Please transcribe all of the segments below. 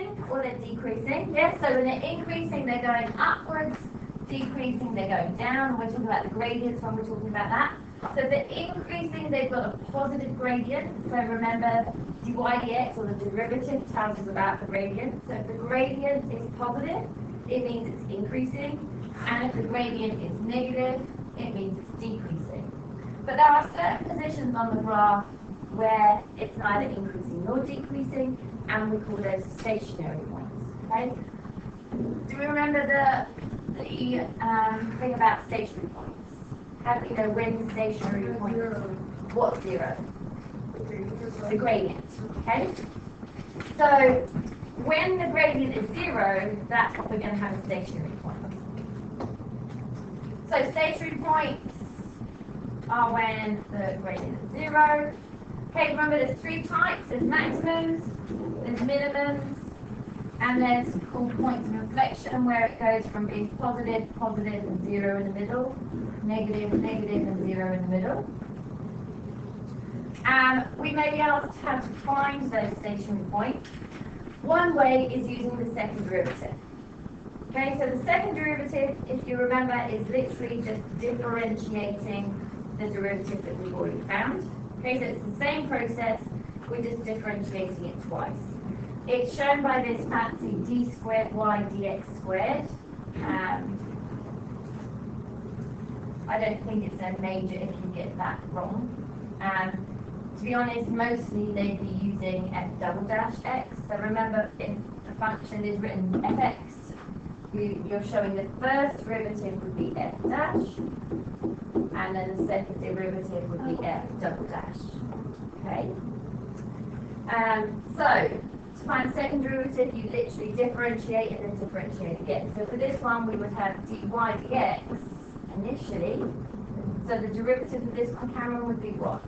increasing or they're decreasing. Yes, so when they're increasing, they're going upwards, decreasing, they're going down. We're talking about the gradients when we're talking about that. So if they're increasing, they've got a positive gradient. So remember, dy dx, or the derivative, tells us about the gradient. So if the gradient is positive, it means it's increasing. And if the gradient is negative, it means it's decreasing. But there are certain positions on the graph where it's neither increasing nor decreasing, and we call those stationary points. Okay? Do we remember the thing about stationary points? How do we know when stationary point? What's zero? The gradient. Okay? So when the gradient is zero, that's what we're going to have a stationary point. So stationary points are when the gradient is zero. Okay, remember there's three types. There's maximums, there's minimums, and there's called points of inflection, where it goes from being positive, positive, and zero in the middle, negative, negative, and zero in the middle. We may be asked how to find those stationary points. One way is using the second derivative. Okay, so the second derivative, if you remember, is literally just differentiating the derivative that we've already found. Okay, so it's the same process, we're just differentiating it twice. It's shown by this fancy d squared y dx squared. I don't think it's a major if you get that wrong. To be honest, mostly they'd be using f double dash x. So remember, if the function is written fx, you're showing the first derivative would be f dash, and then the second derivative would be f double dash. Okay? So, to find the second derivative, you literally differentiate and then differentiate again. So for this one, we would have dy dx initially. So the derivative of this one, Cameron, would be what?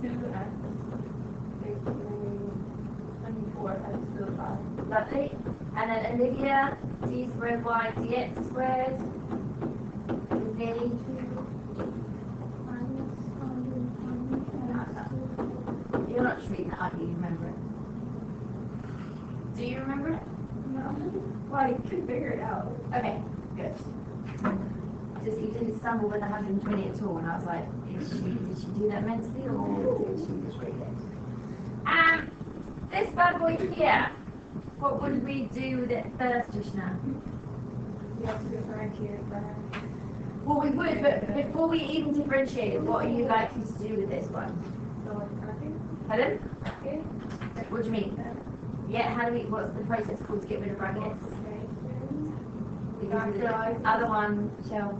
2x. Lovely. And then Olivia, d squared y dx squared is nearly 2. You're not just reading that out, you remember it. Do you remember it? No. Well, you can figure it out. Okay, good. Just you didn't stumble with 120 at all, and I was like, did she do that mentally, or did she just read it? This bad boy here, what would we do with it first, just now? You have to differentiate that. Well, we would, but before we even differentiate it, what are you likely to do with this one? So like bracket? Pardon? Okay. What do you mean? Yeah, how do we, what's the process called to get rid of brackets? Because the other one shall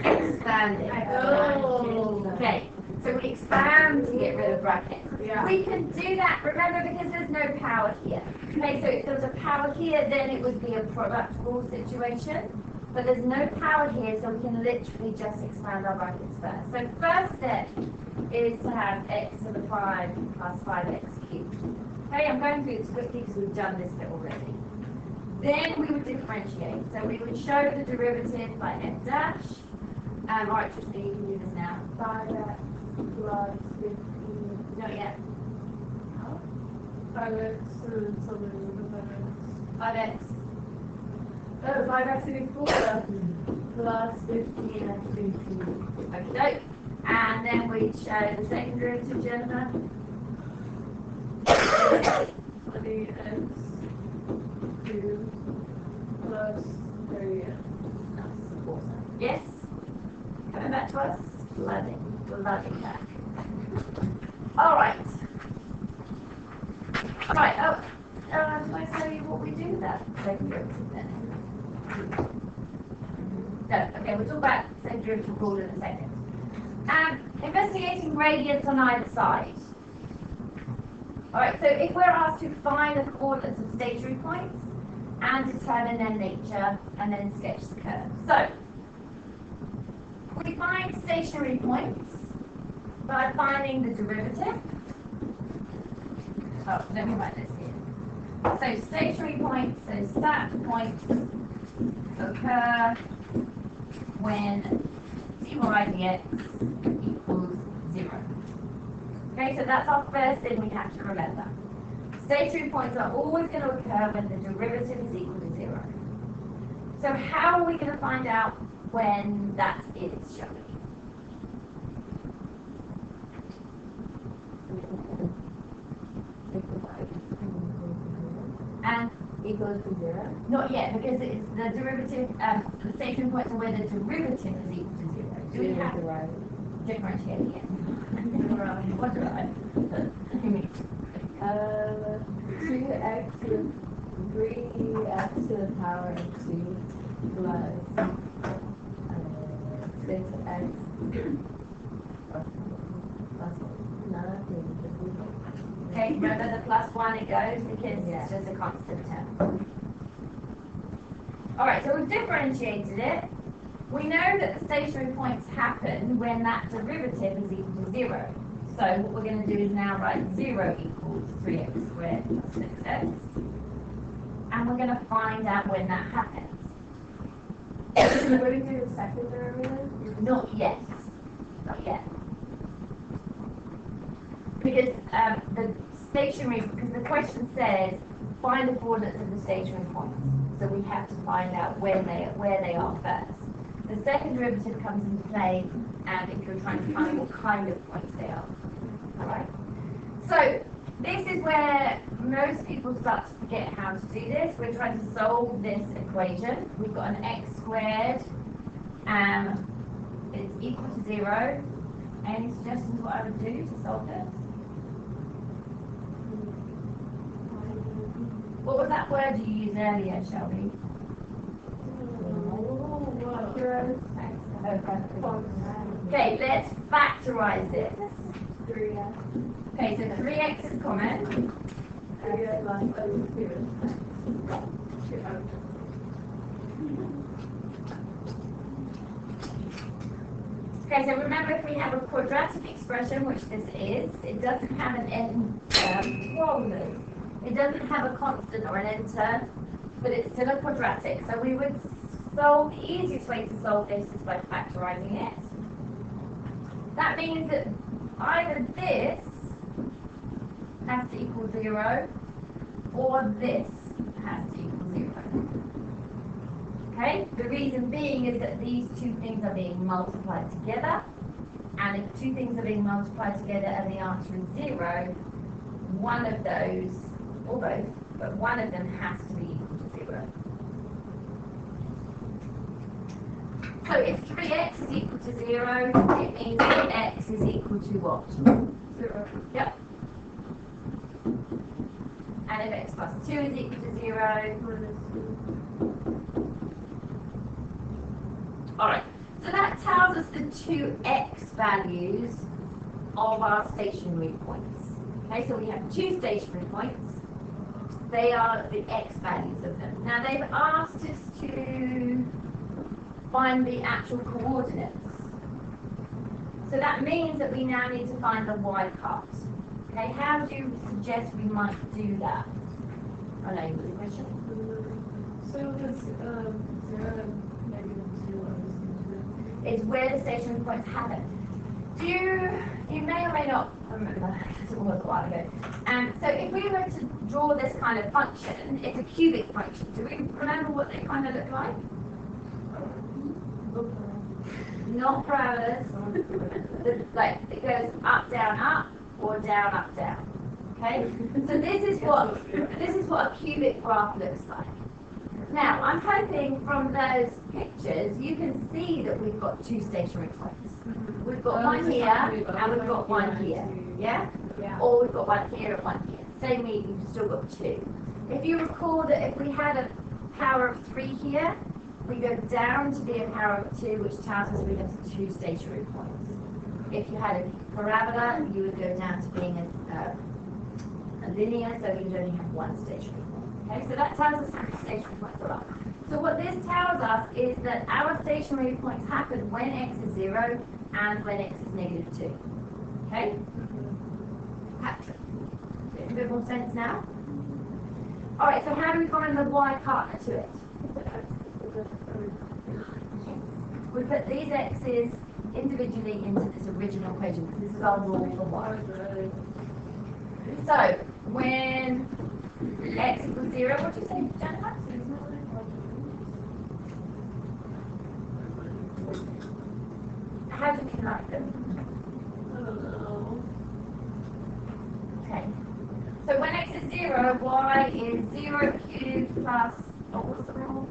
expand it. Oh. Okay, so we expand to get rid of brackets. Yeah. We can do that, remember, because there's no power here. Okay, so if there was a power here, then it would be a product rule situation. But there's no power here, so we can literally just expand our brackets first. So first step is to have x to the 5 plus 5x cubed. Okay, I'm going through this quickly because we've done this bit already. Then we would differentiate. So we would show the derivative by f dash. Alright, Tristan, you can do this now. 5x plus 15. Not yet. 5x and something with 5x. Oh, 5x equals plus 15x 15. Okay, and then we show the second derivative, Jennifer. 20x cubed plus 30x. Yes? Coming back to us? Flooding back. Alright. Right, shall I tell you what we do with that second derivative then? No, okay, we'll talk about second derivative rule in a second. Investigating gradients on either side. Alright, so if we're asked to find the coordinates of stationary points and determine their nature and then sketch the curve. So, we find stationary points by finding the derivative. Oh, let me write this here. So stationary points, so stat points occur when dy dx equals 0. Okay, so that's our first thing we have to remember. stationary points are always going to occur when the derivative is equal to 0. So how are we going to find out when that is, shall we? And Equals to 0. not yet, because it's the derivative, the stationary points are where the derivative is equal to 0. Do we have differentiating it? What derive? 2x to 3x to the power of 2 plus 6x plus nothing. Okay, remember the plus 1 it goes because Yeah. it's just a constant term. Alright, so we've differentiated it. We know that the stationary points happen when that derivative is equal to 0. So what we're going to do is now write 0 equals 3x squared plus 6x. And we're going to find out when that happens. So what do you do the second derivative? Not yet. Not yet. Because the question says find the coordinates of the stationary points. So we have to find out where they are first. The second derivative comes into play if you're trying to find what kind of points they are. Alright? So this is where most people start to forget how to do this. We're trying to solve this equation. We've got an x squared it's equal to 0. Any suggestions what I would do to solve this? What was that word you used earlier, Shelby? Okay, let's factorize this. 3x. Okay, so 3x is common. 3x plus 2. Okay, so remember if we have a quadratic expression, which this is, it doesn't have an end term. It doesn't have a constant or an end term, but it's still a quadratic. So we would solve, the easiest way to solve this is by factorizing it. That means that either this has to equal 0, or this has to equal 0. Okay? The reason being is that these two things are being multiplied together, and if two things are being multiplied together and the answer is 0, one of those, or both, but one of them has to be equal to 0. So if 3x is equal to 0, it means that x is equal to what? 0. Yep. And if x plus 2 is equal to 0, alright, so that tells us the two x values of our stationary points. Okay, so we have two stationary points. They are the x values of them. Now they've asked us to find the actual coordinates. So that means that we now need to find the y-cut. Okay, how do you suggest we might do that? Oh no, you got a question? So this 0 and -2 Is where the stationary points happen. You may or may not remember, because it was a while ago. So if we were to draw this kind of function, it's a cubic function. Do we remember what they kind of look like? Not parabolas. Like it goes up, down, or down, down. Okay? So this is what a cubic graph looks like. Now, I'm hoping from those pictures you can see that we've got two stationary points. We've got one here and we've got one here. Yeah? Yeah. Or we've got one here and one here. Same meaning, we've still got two. If you recall that if we had a power of 3 here, we go down to be a power of 2, which tells us we have two stationary points. If you had a parabola, you would go down to being a linear, so you'd only have one stationary point. Okay, so that tells us how stationary points are. So what this tells us is that our stationary points happen when x is 0 and when x is -2. Okay? A bit more sense now? Alright, so how do we find the y-partner to it? We put these x's individually into this original equation, because this is our rule for y. So, when 0, what do you say, Jennifer? How do you like them? Okay. So when x is 0, y is 0 cubed plus, oh, what's the rule?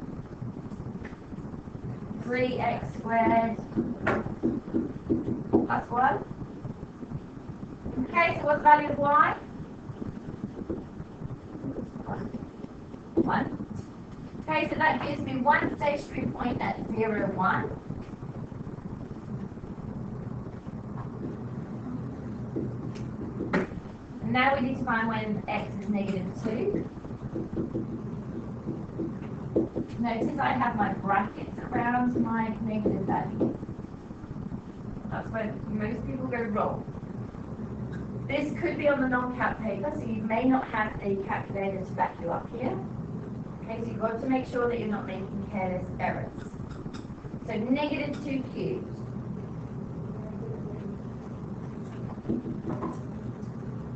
3x squared plus 1. Okay, so what's the value of y? 1. Okay, so that gives me one stationary point at 0, 1. And now we need to find when x is negative 2. Notice I have my brackets around my negative value. That's where most people go wrong. This could be on the non-cap paper, so you may not have a calculator to back you up here. Okay, so you've got to make sure that you're not making careless errors. So negative 2 cubed.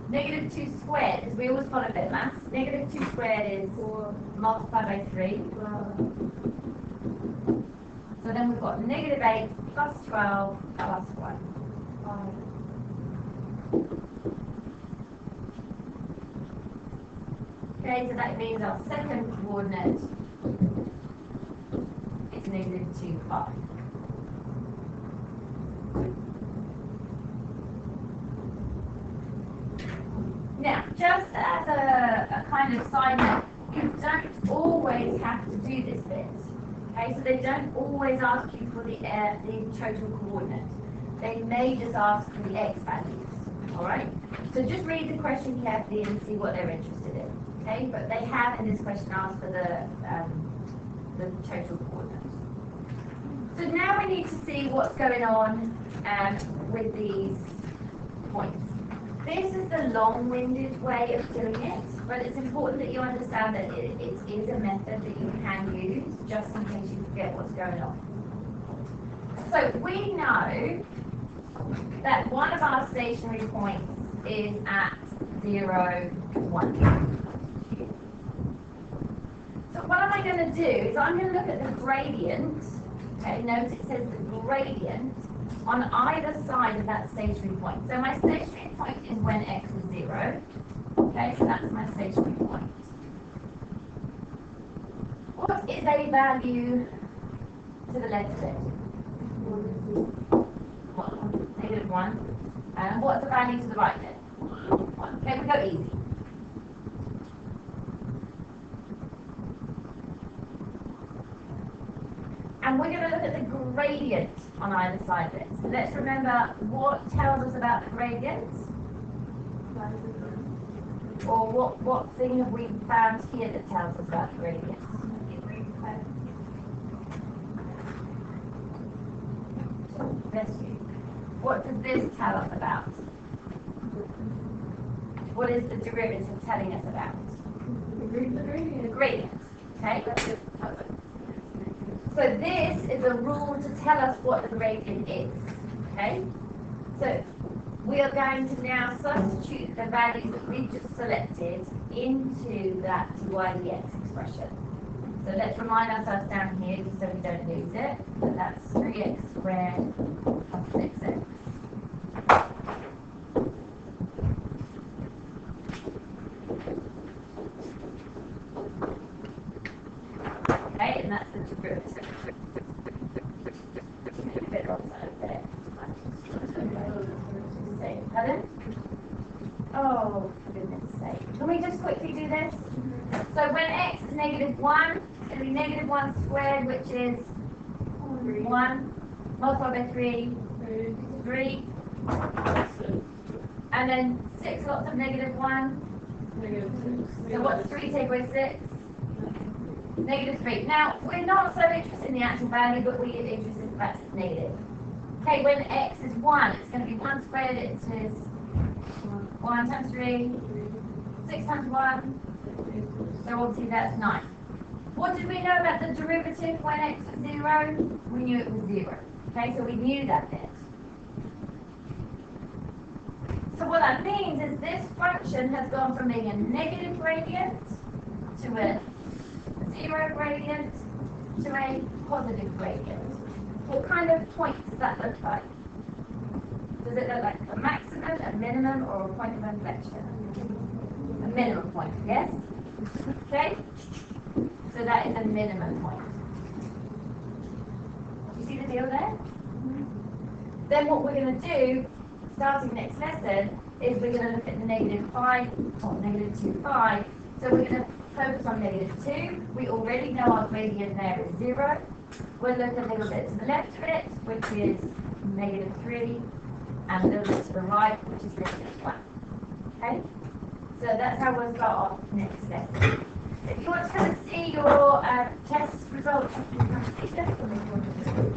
Negative 2 squared, because we always follow bit maths. Negative 2 squared is 4 multiplied by 3. So then we've got negative 8 plus 12 plus 1. Okay, so that means our second coordinate is negative 2, 5. Now, just as a kind of side note, you don't always have to do this bit. Okay, so they don't always ask you for the total coordinate. They may just ask for the x values. Alright? So just read the question carefully and see what they're interested in. Okay, but they have in this question asked for the total coordinate. So now we need to see what's going on with these points. This is the long-winded way of doing it, but it's important that you understand that it is a method that you can use just in case you forget what's going on. So we know that one of our stationary points is at 0, 1. So what am I going to do is I'm going to look at the gradient. Okay, notice it says the gradient on either side of that stationary point. So my stationary point is when x is 0. Okay, so that's my stationary point. What is a value to the left of it? Negative 1. And what's the value to the right of it? 1. Okay, we go easy. And we're going to look at the gradient on either side of it. So let's remember what tells us about the gradient. Or what thing have we found here that tells us about the gradient? What does this tell us about? What is the derivative telling us about? The gradient. Okay? So this is a rule to tell us what the gradient is. Okay? So we are going to now substitute the values that we just selected into that dy dx expression. So let's remind ourselves down here, just so we don't lose it, that that's 3x squared plus 6x. Okay, and that's the derivative. Pardon? Oh, for goodness sake. Can we just quickly do this? So when x is negative 1, it's going to be negative 1 squared, which is 1 multiplied by 3, 3. And then 6 lots of negative 1. So what's 3 take away 6? Negative 3. Now, we're not so interested in the actual value, but we are interested in the fact it's negative. Okay, when x is 1, it's going to be 1 squared, it is 1 times 3, 6 times 1, so obviously that's 9. What did we know about the derivative when x was 0? We knew it was 0. Okay, so we knew that bit. So what that means is this function has gone from being a negative gradient to a zero gradient to a positive gradient. What kind of point does that look like? Does it look like a maximum, a minimum, or a point of inflection? A minimum point, yes? Okay? So that is a minimum point. Do you see the deal there? Then what we're going to do, starting next lesson, is we're going to look at the -5 or -2, So we're going to focus on -2. We already know our gradient there is 0. We'll look a little bit to the left of it, which is -3, and a little bit to the right, which is -1. Okay? So that's how we'll start off next lesson. If you want to come and see your test results, you can come and see them.